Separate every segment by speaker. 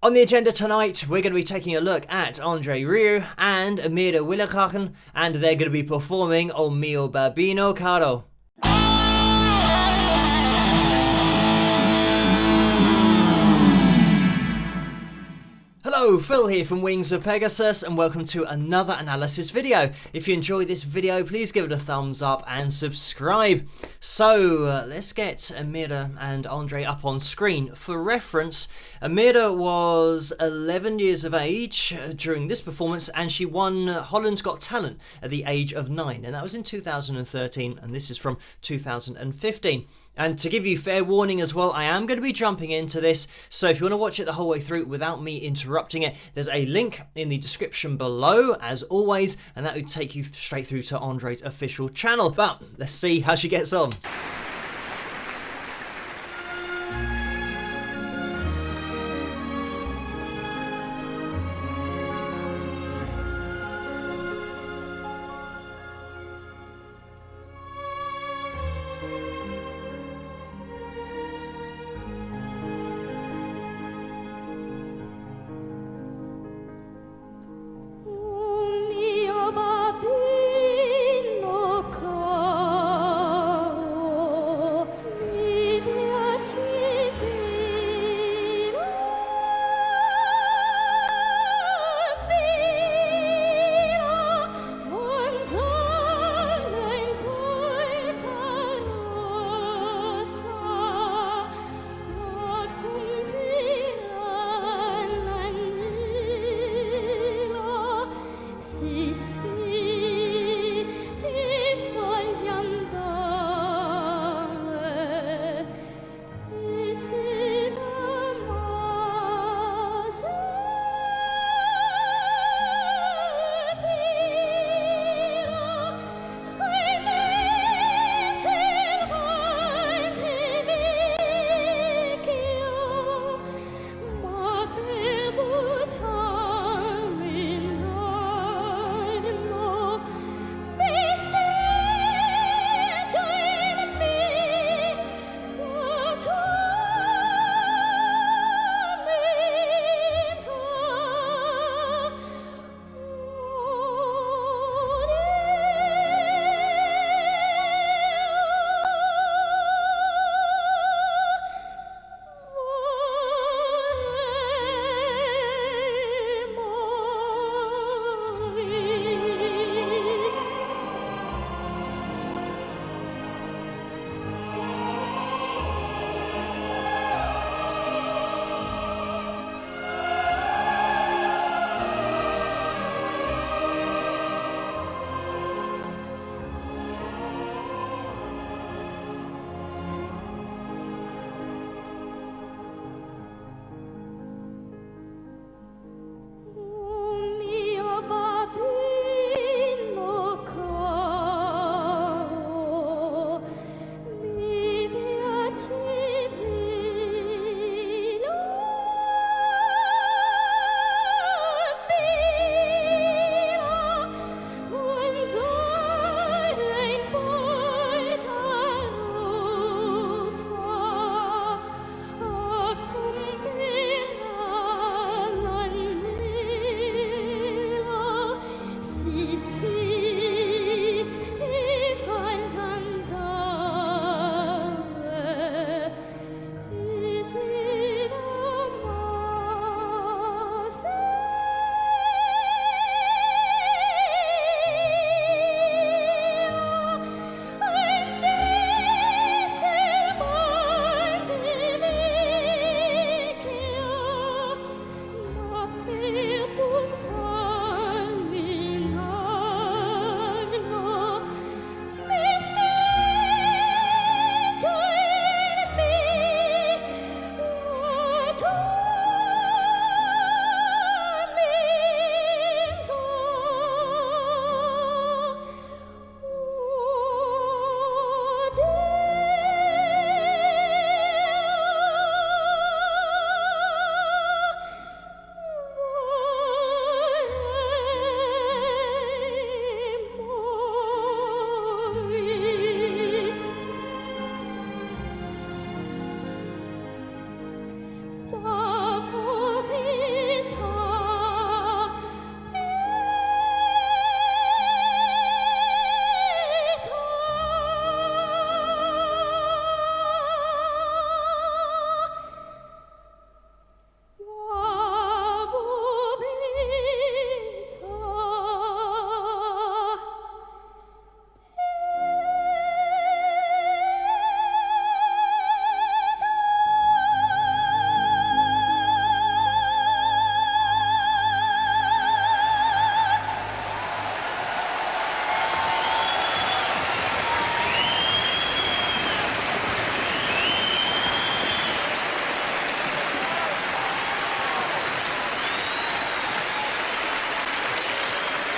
Speaker 1: On the agenda tonight, we're going to be taking a look at André, Rieu and Amira Willighagen, and they're going to be performing O Mio Babbino Caro. Hello, Phil here from Wings of Pegasus and welcome to another analysis video. If you enjoy this video, please give it a thumbs up and subscribe. So let's get Amira and André up on screen. For reference, Amira was 11 years of age during this performance and she won Holland's Got Talent at the age of 9, and that was in 2013, and this is from 2015. And to give you fair warning as well, I am going to be jumping into this, so if you want to watch it the whole way through without me interrupting it, there's a link in the description below, as always, and that would take you straight through to André's official channel. But let's see how she gets on.
Speaker 2: O mio babbino caro,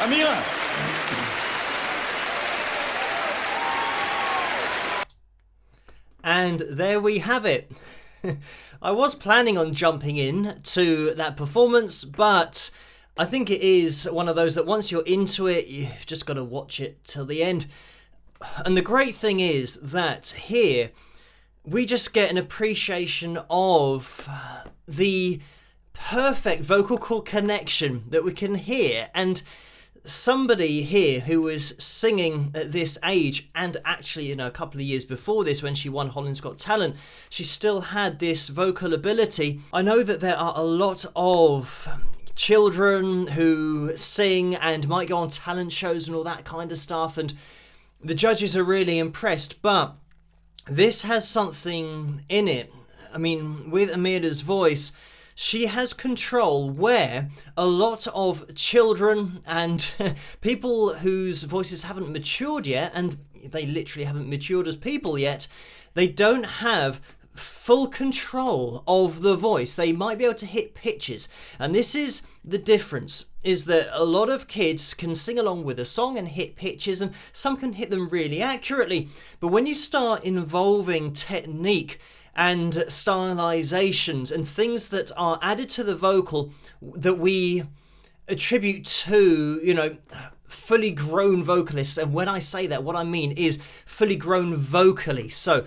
Speaker 2: Amira!
Speaker 1: And there we have it. I was planning on jumping in to that performance, but I think it is one of those that once you're into it, you've just got to watch it till the end. And the great thing is that here we just get an appreciation of the perfect vocal cord connection that we can hear. And somebody here who was singing at this age, and actually, a couple of years before this when she won Holland's Got Talent, she still had this vocal ability. I know that there are a lot of children who sing and might go on talent shows and all that kind of stuff, and the judges are really impressed, but this has something in it. I mean, with Amira's voice, she has control where a lot of children and people whose voices haven't matured yet, and they literally haven't matured as people yet, they don't have full control of the voice. They might be able to hit pitches, and this is the difference, is that a lot of kids can sing along with a song and hit pitches, and some can hit them really accurately, but when you start involving technique and stylizations and things that are added to the vocal that we attribute to, fully grown vocalists, and when I say that, what I mean is fully grown vocally, so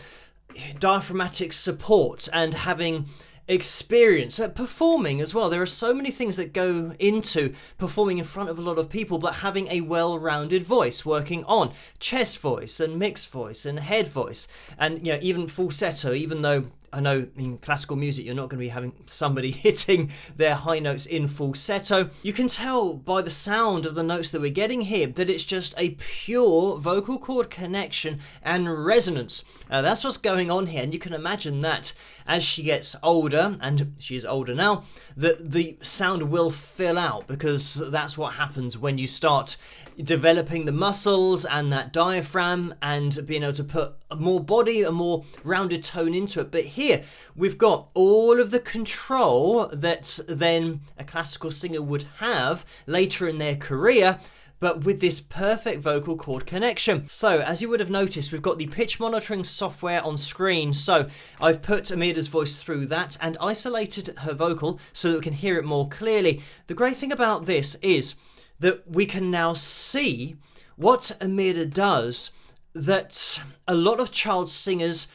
Speaker 1: diaphragmatic support and having experience at performing as well. There are so many things that go into performing in front of a lot of people, but having a well-rounded voice, working on chest voice and mixed voice and head voice, and even falsetto, even though I know in classical music you're not going to be having somebody hitting their high notes in falsetto. You can tell by the sound of the notes that we're getting here that it's just a pure vocal cord connection and resonance. That's what's going on here, and you can imagine that as she gets older, and she is older now, that the sound will fill out, because that's what happens when you start developing the muscles and that diaphragm and being able to put more body, a more rounded tone into it. But here we've got all of the control that then a classical singer would have later in their career, but with this perfect vocal cord connection. So as you would have noticed, we've got the pitch monitoring software on screen. So I've put Amira's voice through that and isolated her vocal so that we can hear it more clearly. The great thing about this is that we can now see what Amira does that a lot of child singers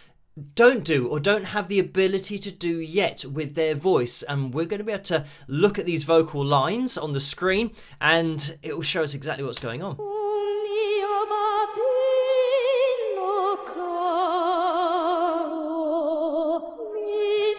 Speaker 1: don't do or don't have the ability to do yet with their voice. And we're going to be able to look at these vocal lines on the screen and it will show us exactly what's going on.
Speaker 3: O mio babbino caro, mi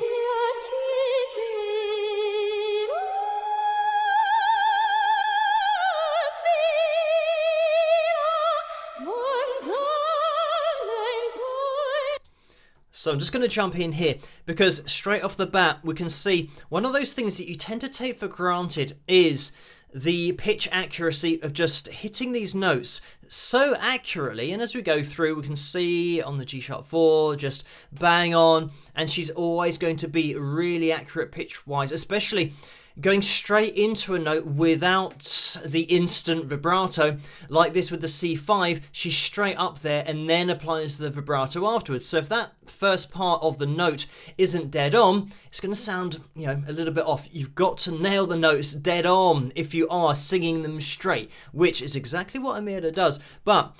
Speaker 1: So I'm just going to jump in here because straight off the bat we can see one of those things that you tend to take for granted is the pitch accuracy of just hitting these notes so accurately. And as we go through, we can see on the G sharp 4 just bang on, and she's always going to be really accurate pitch wise, especially going straight into a note without the instant vibrato like this with the C5. She's straight up there and then applies the vibrato afterwards. So if that first part of the note isn't dead on, it's going to sound, a little bit off. You've got to nail the notes dead on if you are singing them straight, which is exactly what Amira does. But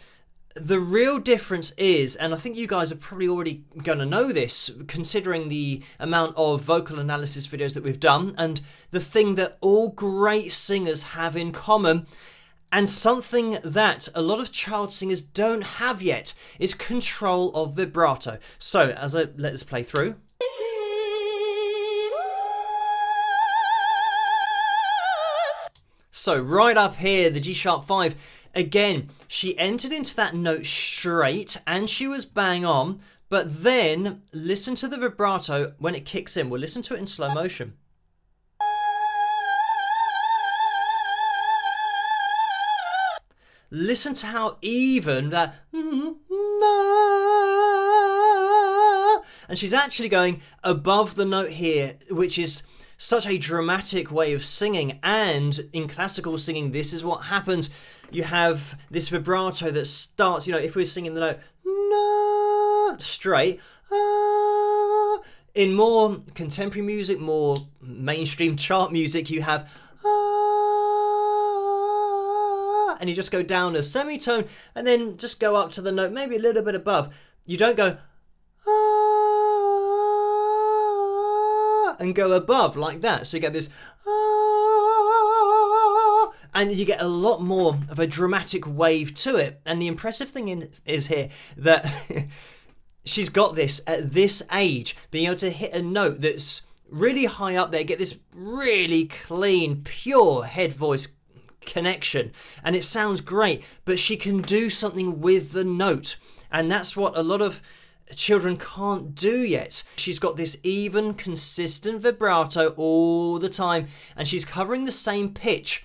Speaker 1: the real difference is, and I think you guys are probably already going to know this, considering the amount of vocal analysis videos that we've done, and the thing that all great singers have in common, and something that a lot of child singers don't have yet, is control of vibrato. So, as I let this play through. So, right up here, the G sharp 5, again, she entered into that note straight and she was bang on, but then listen to the vibrato when it kicks in. We'll listen to it in slow motion. Listen to how even that, and she's actually going above the note here, which is such a dramatic way of singing. And in classical singing, this is what happens. You have this vibrato that starts, if we're singing the note no, straight, in more contemporary music, more mainstream chart music, you have and you just go down a semitone and then just go up to the note, maybe a little bit above. You don't go and go above like that. So you get this and you get a lot more of a dramatic wave to it. And the impressive thing is here that she's got this at this age, being able to hit a note that's really high up there, get this really clean, pure head voice connection, and it sounds great, but she can do something with the note, and that's what a lot of children can't do yet. She's got this even, consistent vibrato all the time, and she's covering the same pitch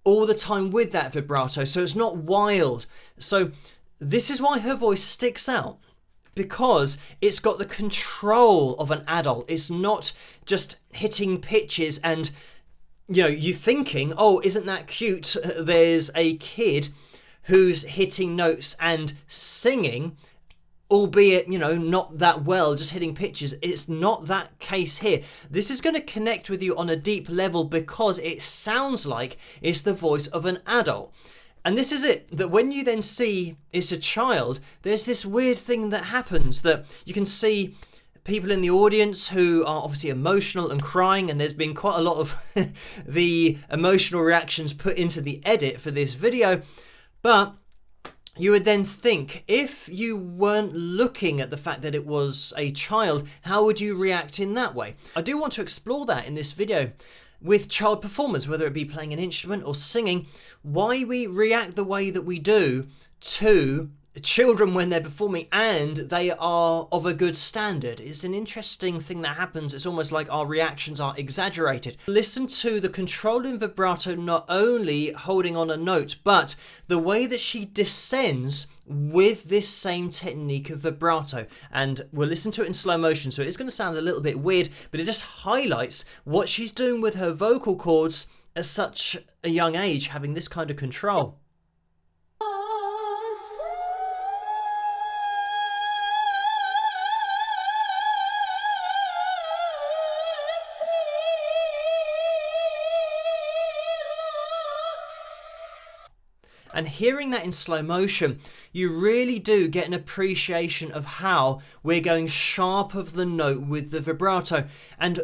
Speaker 1: all the time with that vibrato, so it's not wild. So this is why her voice sticks out, because it's got the control of an adult. It's not just hitting pitches and you thinking, oh, isn't that cute? There's a kid who's hitting notes and singing, albeit, not that well, just hitting pitches. It's not that case here. This is going to connect with you on a deep level because it sounds like it's the voice of an adult. And this is it, that when you then see it's a child, there's this weird thing that happens that you can see people in the audience who are obviously emotional and crying, and there's been quite a lot of the emotional reactions put into the edit for this video. But you would then think, if you weren't looking at the fact that it was a child, how would you react in that way? I do want to explore that in this video with child performers, whether it be playing an instrument or singing, why we react the way that we do to children when they're performing and they are of a good standard. It's an interesting thing that happens. It's almost like our reactions are exaggerated. Listen to the control in vibrato, not only holding on a note, but the way that she descends with this same technique of vibrato. And we'll listen to it in slow motion, so it's going to sound a little bit weird, but it just highlights what she's doing with her vocal cords at such a young age, having this kind of control. And hearing that in slow motion, you really do get an appreciation of how we're going sharp of the note with the vibrato. And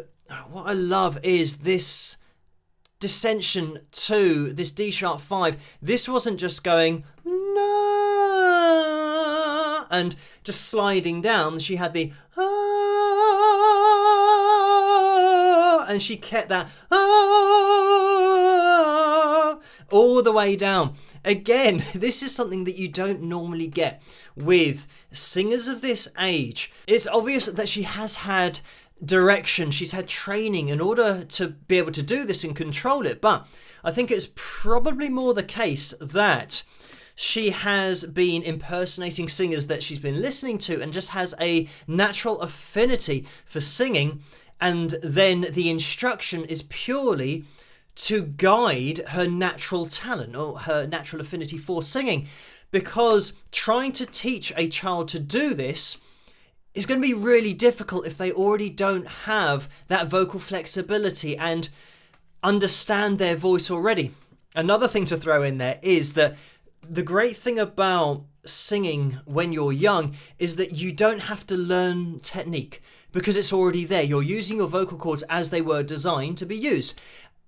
Speaker 1: what I love is this descension to this D sharp 5. This wasn't just going no and just sliding down. She had the and she kept that all the way down. Again, this is something that you don't normally get with singers of this age. It's obvious that she has had direction, she's had training in order to be able to do this and control it, but I think it's probably more the case that she has been impersonating singers that she's been listening to and just has a natural affinity for singing, and then the instruction is purely to guide her natural talent or her natural affinity for singing, because trying to teach a child to do this is going to be really difficult if they already don't have that vocal flexibility and understand their voice already. Another thing to throw in there is that the great thing about singing when you're young is that you don't have to learn technique because it's already there. You're using your vocal cords as they were designed to be used.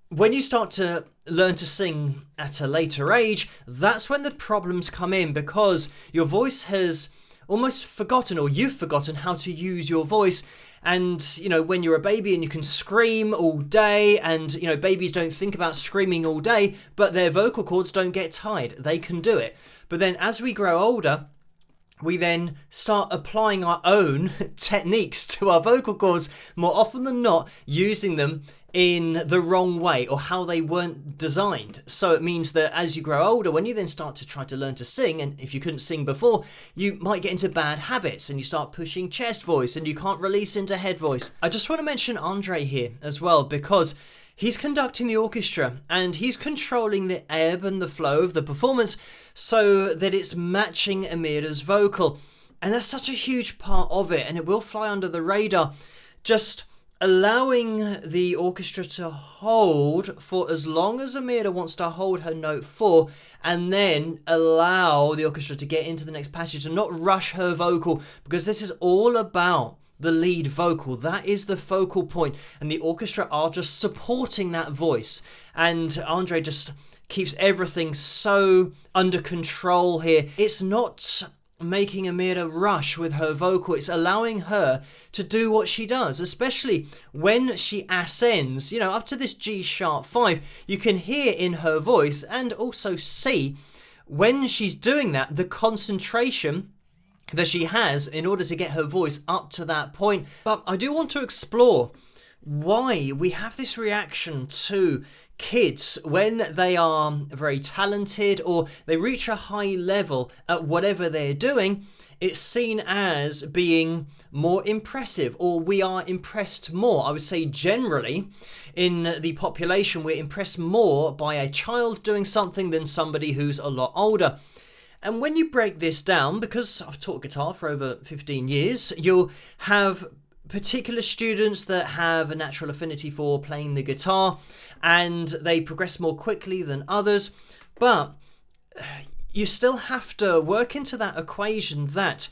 Speaker 1: When you start to learn to sing at a later age, that's when the problems come in, because your voice has almost forgotten, or you've forgotten how to use your voice. And, when you're a baby and you can scream all day, and, babies don't think about screaming all day, but their vocal cords don't get tired. They can do it. But then as we grow older, we then start applying our own techniques to our vocal cords, more often than not using them in the wrong way or how they weren't designed. So it means that as you grow older, when you then start to try to learn to sing, and if you couldn't sing before, you might get into bad habits and you start pushing chest voice and you can't release into head voice. I just want to mention André here as well, because he's conducting the orchestra and he's controlling the ebb and the flow of the performance so that it's matching Amira's vocal. And that's such a huge part of it, and it will fly under the radar. Just allowing the orchestra to hold for as long as Amira wants to hold her note for, and then allow the orchestra to get into the next passage and not rush her vocal, because this is all about the lead vocal. That is the focal point, and the orchestra are just supporting that voice. And André just keeps everything so under control here. It's not making Amira rush with her vocal, it's allowing her to do what she does, especially when she ascends, up to this G sharp 5. You can hear in her voice and also see when she's doing that, the concentration that she has in order to get her voice up to that point. But I do want to explore why we have this reaction to kids when they are very talented or they reach a high level at whatever they're doing. It's seen as being more impressive, or we are impressed more. I would say generally in the population, we're impressed more by a child doing something than somebody who's a lot older. And when you break this down, because I've taught guitar for over 15 years, you'll have particular students that have a natural affinity for playing the guitar and they progress more quickly than others. But you still have to work into that equation that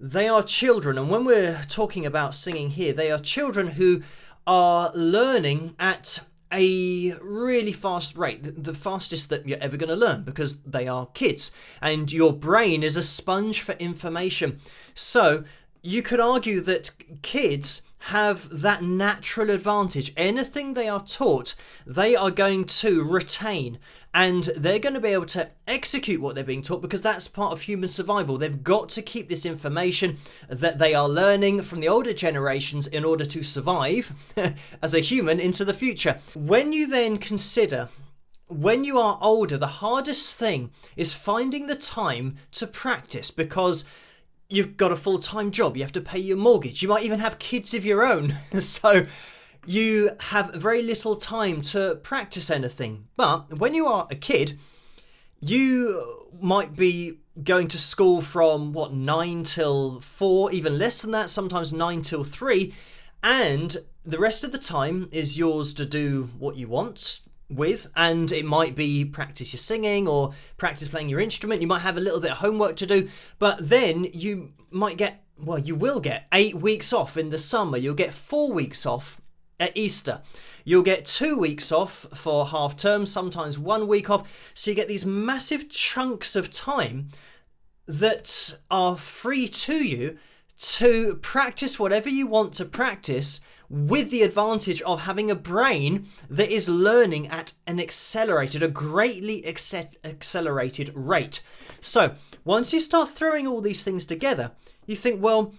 Speaker 1: they are children. And when we're talking about singing here, they are children who are learning at a really fast rate, the fastest that you're ever going to learn, because they are kids and your brain is a sponge for information. So you could argue that kids have that natural advantage. Anything they are taught, they are going to retain, and they're going to be able to execute what they're being taught, because that's part of human survival. They've got to keep this information that they are learning from the older generations in order to survive as a human into the future. When you then consider, when you are older, the hardest thing is finding the time to practice, because you've got a full-time job, you have to pay your mortgage, you might even have kids of your own, so you have very little time to practice anything. But when you are a kid, you might be going to school from 9 till 4, even less than that, sometimes 9 till 3, and the rest of the time is yours to do what you want with, and it might be practice your singing or practice playing your instrument. You might have a little bit of homework to do, but then you might get, you will get 8 weeks off in the summer. You'll get 4 weeks off at Easter. You'll get 2 weeks off for half term, sometimes 1 week off. So you get these massive chunks of time that are free to you to practice whatever you want to practice, with the advantage of having a brain that is learning at an a greatly accelerated rate. So once you start throwing all these things together, you think, well,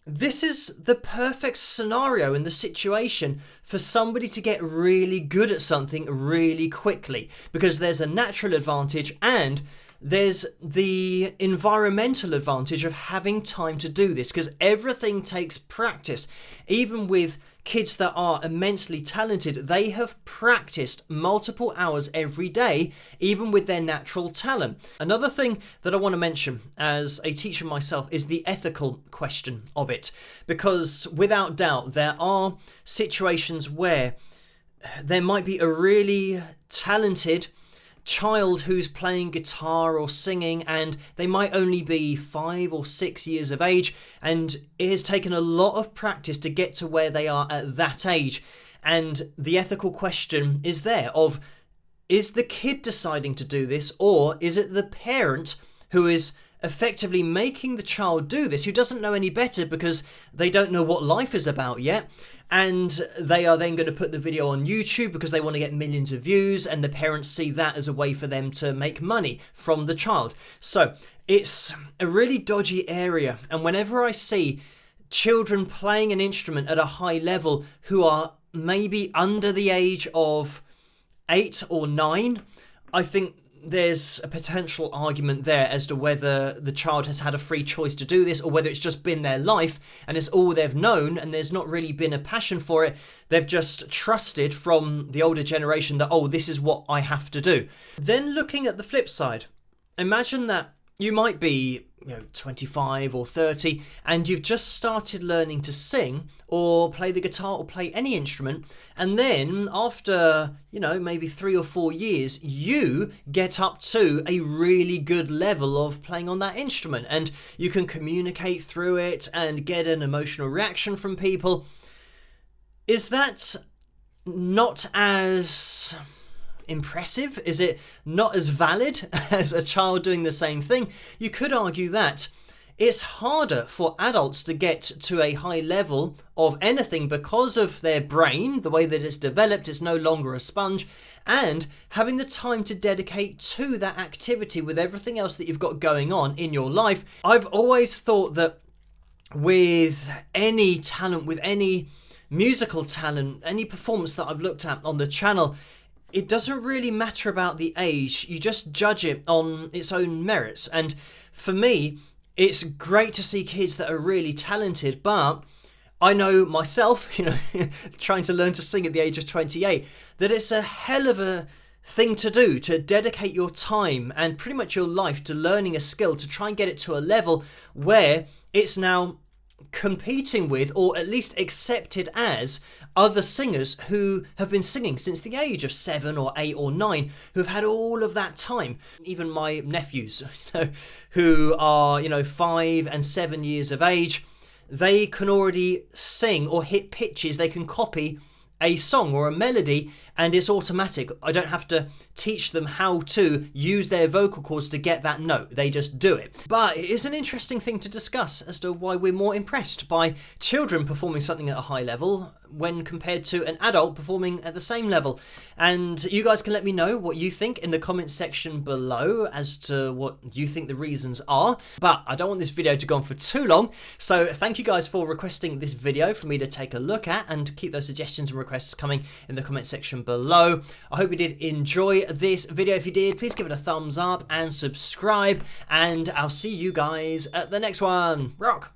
Speaker 1: this is the perfect scenario in the situation for somebody to get really good at something really quickly, because there's a natural advantage and there's the environmental advantage of having time to do this, because everything takes practice. Even with kids that are immensely talented, they have practiced multiple hours every day, even with their natural talent. Another thing that I want to mention as a teacher myself is the ethical question of it, because without doubt there are situations where there might be a really talented child who's playing guitar or singing, and they might only be 5 or 6 years of age, and it has taken a lot of practice to get to where they are at that age. And the ethical question is there of, is the kid deciding to do this, or is it the parent who is effectively making the child do this, who doesn't know any better because they don't know what life is about yet, and they are then going to put the video on YouTube because they want to get millions of views, and the parents see that as a way for them to make money from the child. So it's a really dodgy area, and whenever I see children playing an instrument at a high level who are maybe under the age of 8 or 9, I think there's a potential argument there as to whether the child has had a free choice to do this, or whether it's just been their life and it's all they've known and there's not really been a passion for it. They've just trusted from the older generation that, oh, this is what I have to do. Then looking at the flip side, imagine that you might be 25 or 30 and you've just started learning to sing or play the guitar or play any instrument, and then after maybe 3 or 4 years you get up to a really good level of playing on that instrument and you can communicate through it and get an emotional reaction from people. Is that not as impressive? Is it not as valid as a child doing the same thing? You could argue that it's harder for adults to get to a high level of anything because of their brain, the way that it's developed. It's no longer a sponge, and having the time to dedicate to that activity with everything else that you've got going on in your life. I've always thought that with any talent, with any musical talent, any performance that I've looked at on the channel, it doesn't really matter about the age. You just judge it on its own merits. And for me, it's great to see kids that are really talented, but I know myself, trying to learn to sing at the age of 28, that it's a hell of a thing to do, to dedicate your time and pretty much your life to learning a skill, to try and get it to a level where it's now competing with, or at least accepted as, other singers who have been singing since the age of 7 or 8 or 9, who have had all of that time. Even my nephews, who are 5 and 7 years of age, they can already sing or hit pitches. They can copy a song or a melody and it's automatic. I don't have to teach them how to use their vocal cords to get that note. They just do it. But it is an interesting thing to discuss as to why we're more impressed by children performing something at a high level when compared to an adult performing at the same level. And you guys can let me know what you think in the comments section below as to what you think the reasons are. But I don't want this video to go on for too long, so thank you guys for requesting this video for me to take a look at, and keep those suggestions and requests coming in the comment section below. I hope you did enjoy this video. If you did, please give it a thumbs up and subscribe, and I'll see you guys at the next one. Rock!